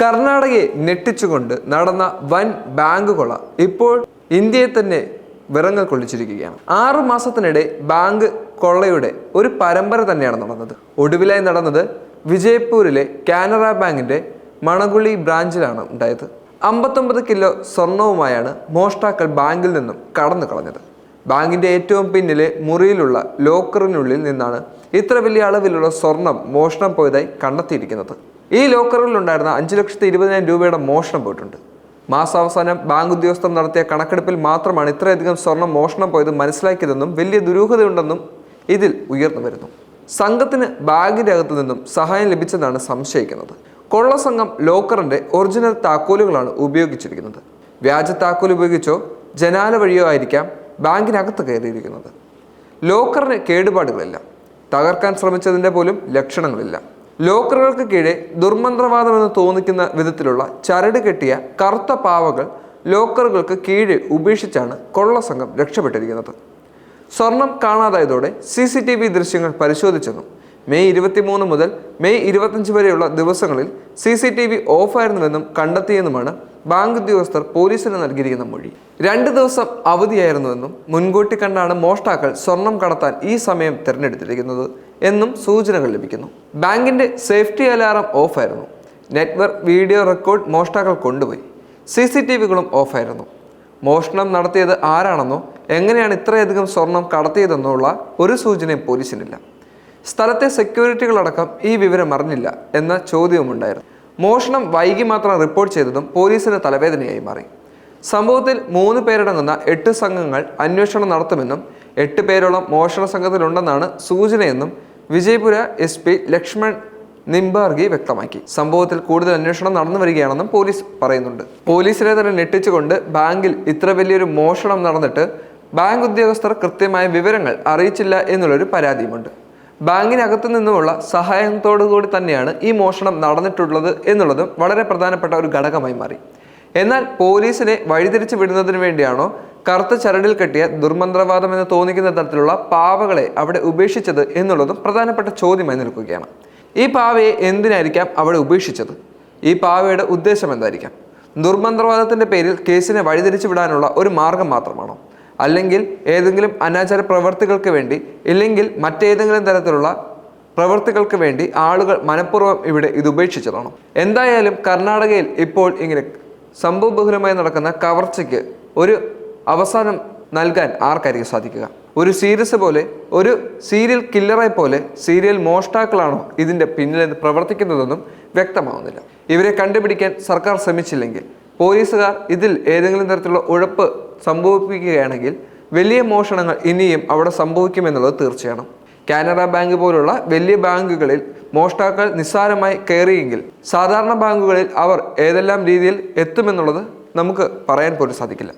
കർണാടകയെ ഞെട്ടിച്ചുകൊണ്ട് നടന്ന വൻ ബാങ്ക് കൊള്ള ഇപ്പോൾ ഇന്ത്യയെ തന്നെ വിറങ്ങൽ കൊള്ളിച്ചിരിക്കുകയാണ്. 6 മാസത്തിനിടെ ബാങ്ക് കൊള്ളയുടെ ഒരു പരമ്പര തന്നെയാണ് നടന്നത്. ഒടുവിലായി നടന്നത് വിജയ്പൂരിലെ കാനറ ബാങ്കിന്റെ മണഗുളി ബ്രാഞ്ചിലാണ് ഉണ്ടായത്. 59 കിലോ സ്വർണവുമായാണ് മോഷ്ടാക്കൾ ബാങ്കിൽ നിന്നും കടന്നു കളഞ്ഞത്. ബാങ്കിന്റെ ഏറ്റവും പിന്നിലെ മുറിയിലുള്ള ലോക്കറിനുള്ളിൽ നിന്നാണ് ഇത്ര വലിയ അളവിലുള്ള സ്വർണം മോഷണം പോയതായി കണ്ടെത്തിയിരിക്കുന്നത്. ഈ ലോക്കറിലുണ്ടായിരുന്ന 5,20,000 രൂപയുടെ മോഷണം പോയിട്ടുണ്ട്. മാസാവസാനം ബാങ്ക് ഉദ്യോഗസ്ഥർ നടത്തിയ കണക്കെടുപ്പിൽ മാത്രമാണ് ഇത്രയധികം സ്വർണം മോഷണം പോയത് മനസ്സിലാക്കിയതെന്നും വലിയ ദുരൂഹതയുണ്ടെന്നും ഇതിൽ ഉയർന്നു വരുന്നു. സംഘത്തിന് ബാങ്കിന്റെ അകത്തു നിന്നും സഹായം ലഭിച്ചതാണ് സംശയിക്കുന്നത്. കൊള്ള സംഘം ലോക്കറിന്റെ ഒറിജിനൽ താക്കോലുകളാണ് ഉപയോഗിച്ചിരിക്കുന്നത്. വ്യാജ താക്കോൽ ഉപയോഗിച്ചോ ജനാല വഴിയോ ആയിരിക്കാം ബാങ്കിനകത്ത് കയറിയിരിക്കുന്നത്. ലോക്കറിന് കേടുപാടുകളില്ല, തകർക്കാൻ ശ്രമിച്ചതിൻ്റെ പോലും ലക്ഷണങ്ങളില്ല. ലോക്കറുകൾക്ക് കീഴെ ദുർമന്ത്രവാദമെന്ന് തോന്നിക്കുന്ന വിധത്തിലുള്ള ചരട് കെട്ടിയ കറുത്ത പാവകൾ ലോക്കറുകൾക്ക് കീഴെ ഉപേക്ഷിച്ചാണ് കൊള്ള സംഘം രക്ഷപ്പെട്ടിരിക്കുന്നത്. സ്വർണം കാണാതായതോടെ CCTV ദൃശ്യങ്ങൾ പരിശോധിച്ചെന്നും മെയ് 23 മുതൽ മെയ് 25 വരെയുള്ള ദിവസങ്ങളിൽ CCTV ഓഫായിരുന്നുവെന്നും കണ്ടെത്തിയെന്നുമാണ് ബാങ്ക് ഉദ്യോഗസ്ഥർ പോലീസിന് നൽകിയിരിക്കുന്ന മൊഴി. 2 ദിവസം അവധിയായിരുന്നുവെന്നും മുൻകൂട്ടി കണ്ടാണ് മോഷ്ടാക്കൾ സ്വർണം കടത്താൻ ഈ സമയം തിരഞ്ഞെടുത്തിരിക്കുന്നത് എന്നും സൂചനകൾ ലഭിക്കുന്നു. ബാങ്കിന്റെ സേഫ്റ്റി അലാറം ഓഫായിരുന്നു. നെറ്റ്വർക്ക് വീഡിയോ റെക്കോർഡ് മോഷ്ടാക്കൾ കൊണ്ടുപോയി. CCTVകളും ഓഫായിരുന്നു. മോഷണം നടത്തിയത് ആരാണെന്നോ എങ്ങനെയാണ് ഇത്രയധികം സ്വർണം കടത്തിയതെന്നോ ഉള്ള ഒരു സൂചനയും പോലീസിനില്ല. സ്ഥലത്തെ സെക്യൂരിറ്റികളടക്കം ഈ വിവരം അറിഞ്ഞില്ല എന്ന ചോദ്യവുമുണ്ടായിരുന്നു. മോഷണം വൈകി മാത്രം റിപ്പോർട്ട് ചെയ്തതും പോലീസിന് തലവേദനയായി മാറി. സംഭവത്തിൽ 3 പേരടങ്ങുന്ന 8 സംഘങ്ങൾ അന്വേഷണം നടത്തുമെന്നും 8 പേരോളം മോഷണ സംഘത്തിലുണ്ടെന്നാണ് സൂചനയെന്നും വിജയ്പുര SP ലക്ഷ്മൺ നിംബാർഗി വ്യക്തമാക്കി. സംഭവത്തിൽ കൂടുതൽ അന്വേഷണം നടന്നു വരികയാണെന്നും പോലീസ് പറയുന്നുണ്ട്. പോലീസിനെ തന്നെ ഞെട്ടിച്ചുകൊണ്ട് ബാങ്കിൽ ഇത്ര വലിയൊരു മോഷണം നടന്നിട്ട് ബാങ്ക് ഉദ്യോഗസ്ഥർ കൃത്യമായ വിവരങ്ങൾ അറിയിച്ചില്ല എന്നുള്ളൊരു പരാതിയുമുണ്ട്. ബാങ്കിനകത്തു നിന്നുമുള്ള സഹായത്തോടുകൂടി തന്നെയാണ് ഈ മോഷണം നടന്നിട്ടുള്ളത് എന്നുള്ളതും വളരെ പ്രധാനപ്പെട്ട ഒരു ഘടകമായി മാറി. എന്നാൽ പോലീസിനെ വഴിതിരിച്ചു വിടുന്നതിന് വേണ്ടിയാണോ കറുത്ത ചരടിൽ കെട്ടിയ ദുർമന്ത്രവാദം എന്ന് തോന്നിക്കുന്ന തരത്തിലുള്ള പാവകളെ അവിടെ ഉപേക്ഷിച്ചത് എന്നുള്ളതും പ്രധാനപ്പെട്ട ചോദ്യമായി നിൽക്കുകയാണ്. ഈ പാവയെ എന്തിനായിരിക്കാം അവിടെ ഉപേക്ഷിച്ചത്? ഈ പാവയുടെ ഉദ്ദേശം എന്തായിരിക്കാം? ദുർമന്ത്രവാദത്തിന്റെ പേരിൽ കേസിനെ വഴിതിരിച്ചു വിടാനുള്ള ഒരു മാർഗം മാത്രമാണോ? അല്ലെങ്കിൽ ഏതെങ്കിലും അനാചാര പ്രവർത്തികൾക്ക് വേണ്ടി, ഇല്ലെങ്കിൽ മറ്റേതെങ്കിലും തരത്തിലുള്ള പ്രവർത്തികൾക്ക് വേണ്ടി ആളുകൾ മനഃപൂർവ്വം ഇവിടെ ഇത് ഉപേക്ഷിച്ചതാണോ? എന്തായാലും കർണാടകയിൽ ഇപ്പോൾ ഇങ്ങനെ സംഭവബഹുലമായി നടക്കുന്ന കവർച്ചയ്ക്ക് ഒരു അവസാനം നൽകാൻ ആർക്കായിരിക്കും സാധിക്കുക? ഒരു സീരീസ് പോലെ, ഒരു സീരിയൽ കില്ലറെ പോലെ സീരിയൽ മോഷ്ടാക്കളാണോ ഇതിൻ്റെ പിന്നിൽ പ്രവർത്തിക്കുന്നതെന്നും വ്യക്തമാവുന്നില്ല. ഇവരെ കണ്ടുപിടിക്കാൻ സർക്കാർ ശ്രമിച്ചില്ലെങ്കിൽ, പോലീസുകാർ ഇതിൽ ഏതെങ്കിലും തരത്തിലുള്ള ഉഴപ്പ് സംഭവിപ്പിക്കുകയാണെങ്കിൽ വലിയ മോഷണങ്ങൾ ഇനിയും അവിടെ സംഭവിക്കുമെന്നുള്ളത് തീർച്ചയാണ്. കാനറ ബാങ്ക് പോലുള്ള വലിയ ബാങ്കുകളിൽ മോഷ്ടാക്കൾ നിസ്സാരമായി കയറിയെങ്കിൽ സാധാരണ ബാങ്കുകളിൽ അവർ ഏതെല്ലാം രീതിയിൽ എത്തുമെന്നുള്ളത് നമുക്ക് പറയാൻ പോലും സാധിക്കില്ല.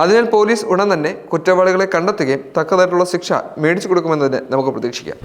അതിനാൽ പോലീസ് ഉടൻ തന്നെ കുറ്റവാളികളെ കണ്ടെത്തുകയും തക്കതായിട്ടുള്ള ശിക്ഷ മേടിച്ചു കൊടുക്കുമെന്ന് തന്നെ നമുക്ക് പ്രതീക്ഷിക്കാം.